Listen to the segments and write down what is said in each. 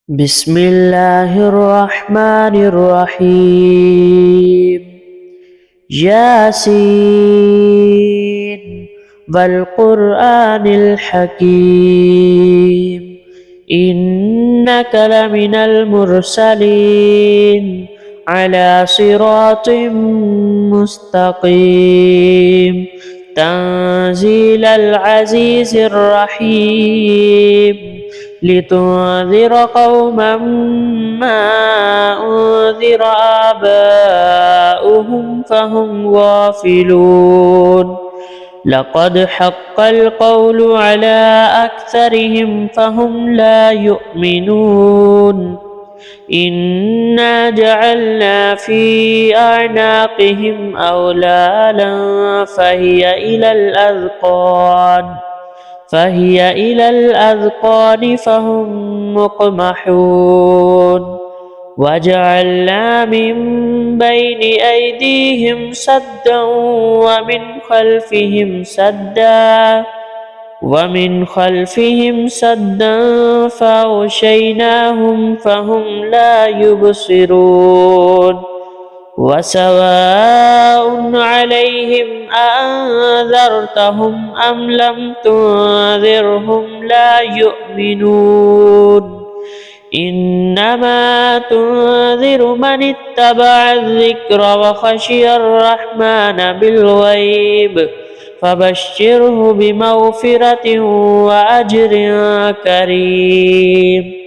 بسم الله الرحمن الرحيم ياسين والقرآن الحكيم إنك لمن المرسلين على صراط مستقيم تنزيل العزيز الرحيم لتنذر قوما ما أنذر آباؤهم فهم غافلون لقد حق القول على أكثرهم فهم لا يؤمنون إنا جعلنا في أعناقهم أغلالا فهي إلى الأذقان فهم مقمحون وجعلنا من بين أيديهم سدا ومن خلفهم سدا فأغشيناهم فهم لا يبصرون وسواء عليهم أأنذرتهم أم لم تنذرهم لا يؤمنون إنما تنذر من اتبع الذكر وخشي الرحمن بالغيب فبشره بمغفرة وأجر كريم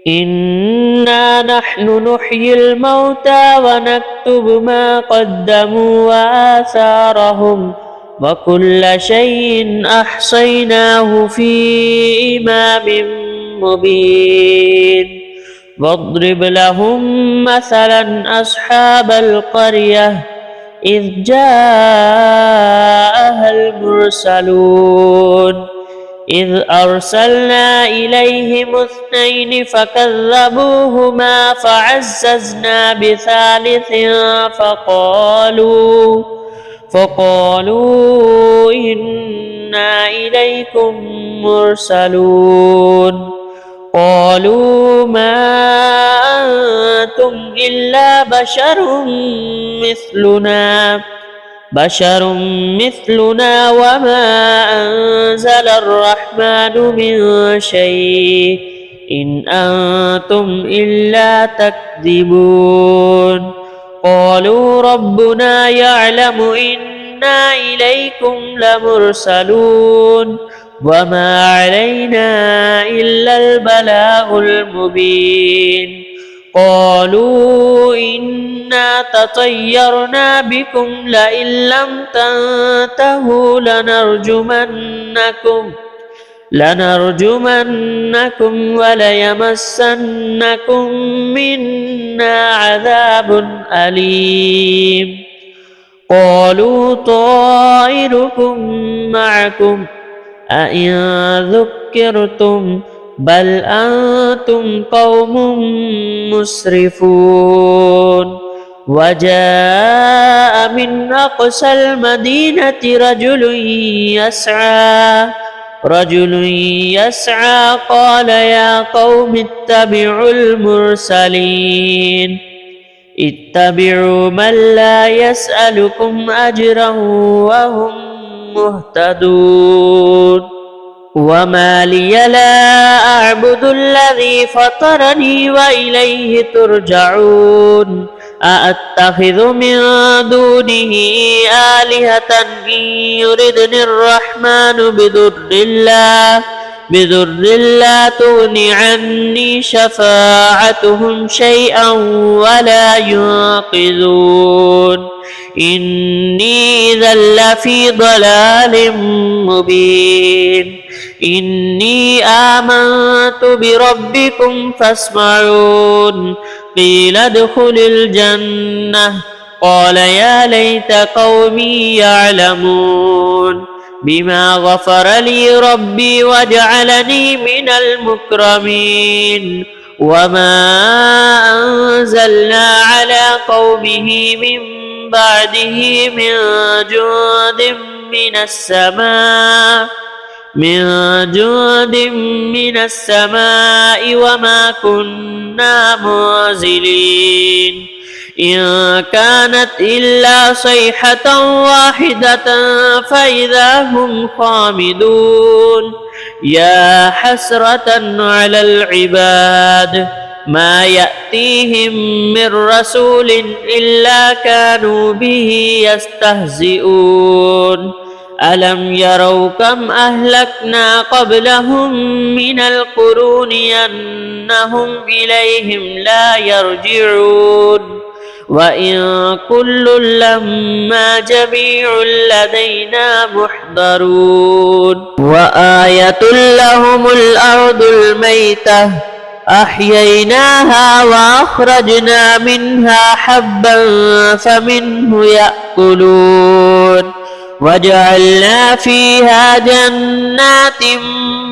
إنا نحن نحيي الموتى ونكتب ما قدموا وآثارهم وكل شيء أحصيناه في إمام مبين واضرب لهم مثلا أصحاب القرية إذ جاءها المرسلون إذ أرسلنا إليهم اثنين فكذبوهما فعززنا بثالث فقالوا إنا إليكم مرسلون قالوا ما أنتم إلا بشر مثلنا وما أنزل الرحمن من شيء إن أنتم إلا تكذبون قالوا ربنا يعلم إنا إليكم لمرسلون وما علينا إلا البلاغ المبين قالوا إنا تطيرنا بكم لئن لم تنتهوا لنرجمنكم وليمسنكم منا عذاب أليم قالوا طائركم معكم أئن ذكرتم بل أنتم قوم مسرفون وجاء من أقصى المدينة رجل يسعى قال يا قوم اتبعوا المرسلين اتبعوا من لا يسألكم أجرا وهم مهتدون وما لي لا أعبد الذي فطرني وإليه ترجعون أأتخذ من دونه آلهة إن يردني الرحمن بضر لا تغن عني شفاعتهم شيئا ولا ينقذون إني إذا لفي ضلال مبين إني آمنت بربكم فاسمعون قيل ادخل الجنة قال يا ليت قومي يعلمون بما غفر لي ربي وجعلني من المكرمين وما أنزلنا على قومه من بعده من جند من السماء من جند من السماء وما كنا منزلين إن كانت إلا صيحة واحدة فإذا هم خامدون يا حسرة على العباد ما يأتيهم من رسول إلا كانوا به يستهزئون ألم يروا كم أهلكنا قبلهم من القرون أنهم إليهم لا يرجعون وإن كل لما جميع لدينا محضرون وآية لهم الأرض الميتة أحييناها وأخرجنا منها حبا فمنه يأكلون وجعلنا فيها جنات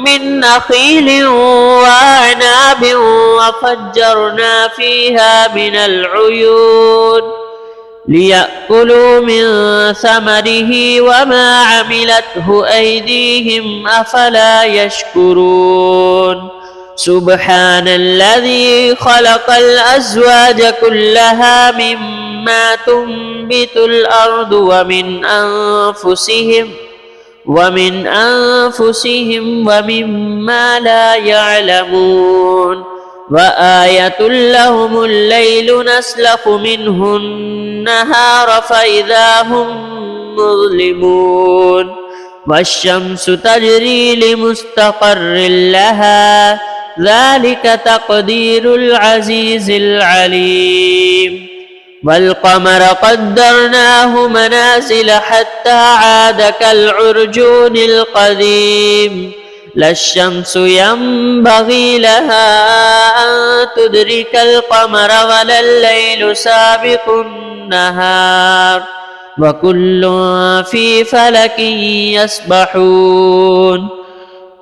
من نخيل وأعناب وفجرنا فيها من العيون ليأكلوا من ثمره وما عملته أيديهم أفلا يشكرون سبحان الذي خلق الأزواج كلها مما تنبت الأرض ومن أنفسهم ومما لا يعلمون وآية لهم الليل نسلخ منه النهار فإذا هم مظلمون والشمس تجري لمستقر لها ذلك تقدير العزيز العليم والقمر قدرناه منازل حتى عاد كالعرجون القديم لا الشمس ينبغي لها أن تدرك القمر ولا الليل سابق النهار وكل في فلك يسبحون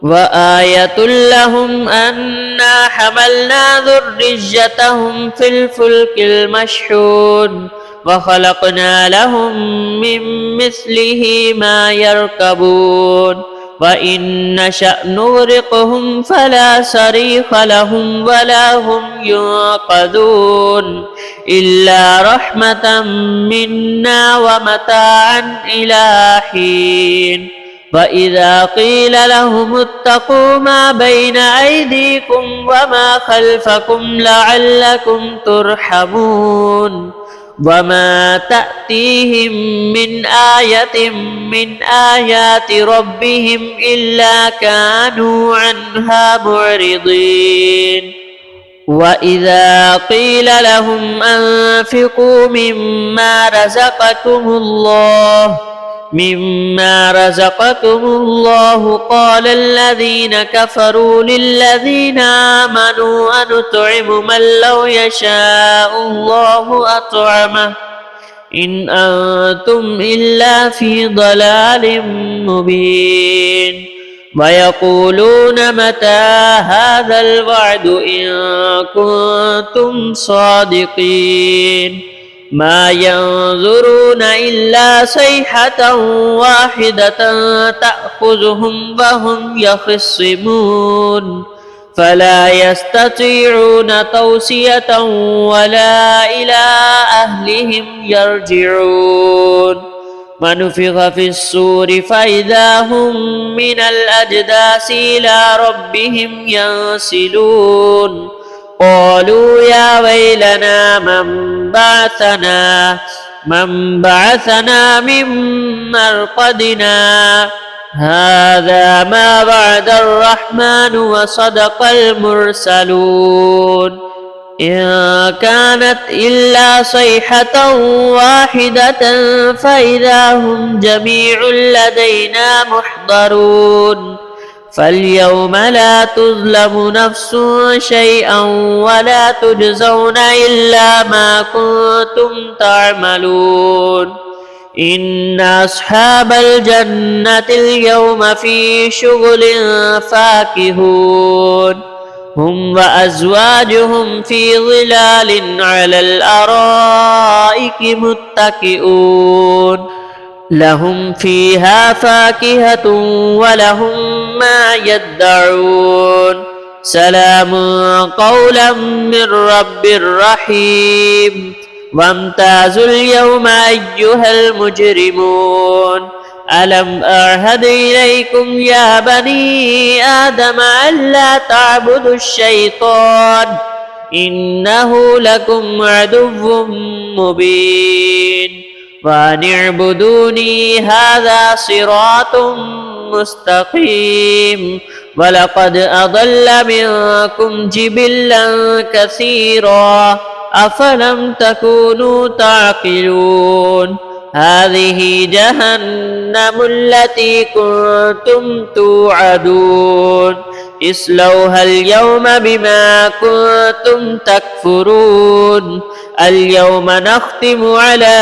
وآية لهم أنا حملنا ذريتهم في الفلك المشحون وخلقنا لهم من مثله ما يركبون وإن نشأ نغرقهم فلا صريخ لهم ولا هم ينقذون إلا رحمة منا ومتاعا إلى حين وإذا قيل لهم اتقوا ما بين أيديكم وما خلفكم لعلكم ترحمون وما تأتيهم من آية من آيات ربهم إلا كانوا عنها معرضين وإذا قيل لهم أنفقوا مما رزقكم الله قال الذين كفروا للذين آمنوا أنطعم من لو يشاء الله أطعمه إن أنتم إلا في ضلال مبين ويقولون متى هذا الوعد إن كنتم صادقين ما ينظرون إلا صيحة واحدة تأخذهم وهم يخصمون فلا يستطيعون توصية ولا إلى أهلهم يرجعون ونفخ في الصور فإذا هم من الأجداث إلى ربهم ينسلون قالوا يا ويلنا من بعثنا من مرقدنا هذا ما وعد الرحمن وصدق المرسلون إن كانت إلا صيحة واحدة فإذا هم جميع لدينا محضرون فاليوم لا تظلم نفس شيئا ولا تجزون إلا ما كنتم تعملون إن أصحاب الجنة اليوم في شغل فاكهون هم وأزواجهم في ظلال على الأرائك متكئون لهم فيها فاكهة ولهم ما يدعون سلام قولا من رب رحيم وامتازوا اليوم أيها المجرمون ألم أعهد إليكم يا بني آدم ألا تعبدوا الشيطان إنه لكم عدو مبين وأن اعبدوني هذا صراط مستقيم ولقد أضل منكم جبلا كثيرا أفلم تكونوا تعقلون هذه جهنم التي كنتم توعدون اصلوها اليوم بما كنتم تكفرون اليوم نختم على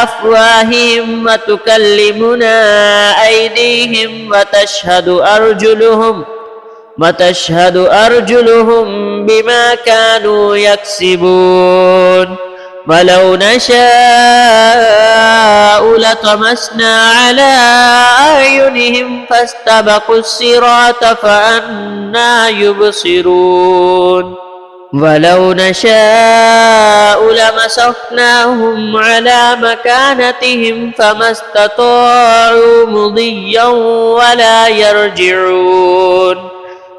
أفواههم وتكلمنا أيديهم وتشهد أرجلهم بما كانوا يكسبون ولو نشاء لطمسنا على أعينهم فاستبقوا الصراط فأنى يبصرون ولو نشاء لمسخناهم على مكانتهم فما استطاعوا مضيا ولا يرجعون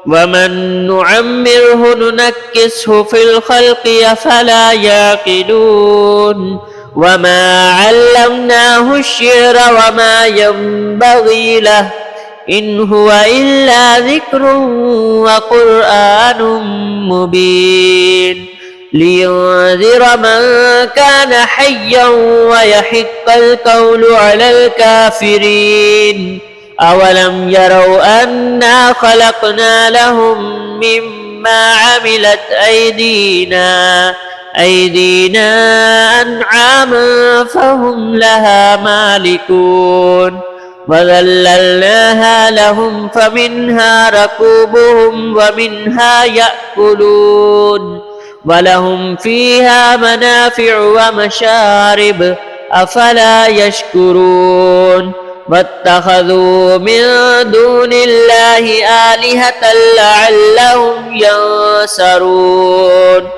ومن نعمره ننكسه في الخلق أفلا يعقلون وما علمناه الشعر وما ينبغي له إن هو إلا ذكر وقرآن مبين لينذر من كان حيا ويحق القول على الكافرين أولم يروا أنا خلقنا لهم مما عملت أيدينا أنعاما فهم لها مالكون وذللناها لهم فمنها ركوبهم ومنها يأكلون ولهم فيها منافع ومشارب أفلا يشكرون واتخذوا من دون الله آلهة لعلهم ينصرون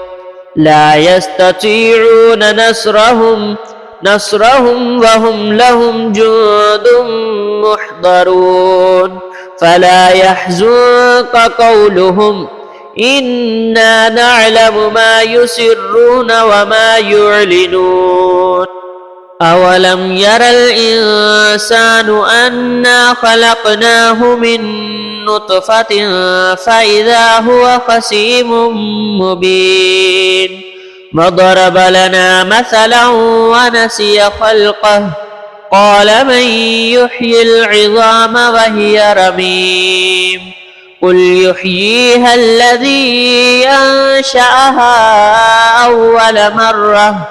لا يستطيعون نصرهم وهم لهم جند محضرون فلا يحزنك قولهم إنا نعلم ما يسرون وما يعلنون أولم ير الإنسان أنا خلقناه من نطفة فإذا هو خصيم مبين وضرب لنا مثلا ونسي خلقه قال من يحيي العظام وهي رميم قل يحييها الذي أنشأها أول مرة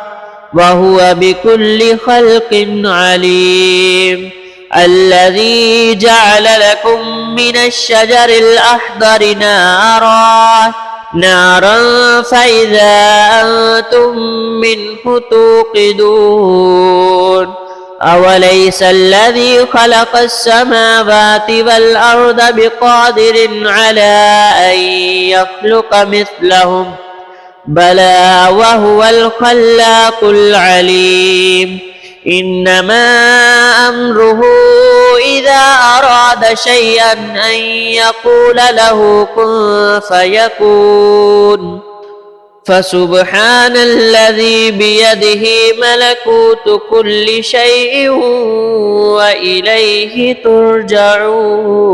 وهو بكل خلق عليم الذي جعل لكم من الشجر الأخضر نارا فإذا أنتم منه توقدون أوليس الذي خلق السماوات والأرض بقادر على أن يخلق مثلهم بلى وهو الخلاق العليم إنما أمره إذا أراد شيئا أن يقول له كن فيكون فسبحان الذي بيده ملكوت كل شيء وإليه ترجعون.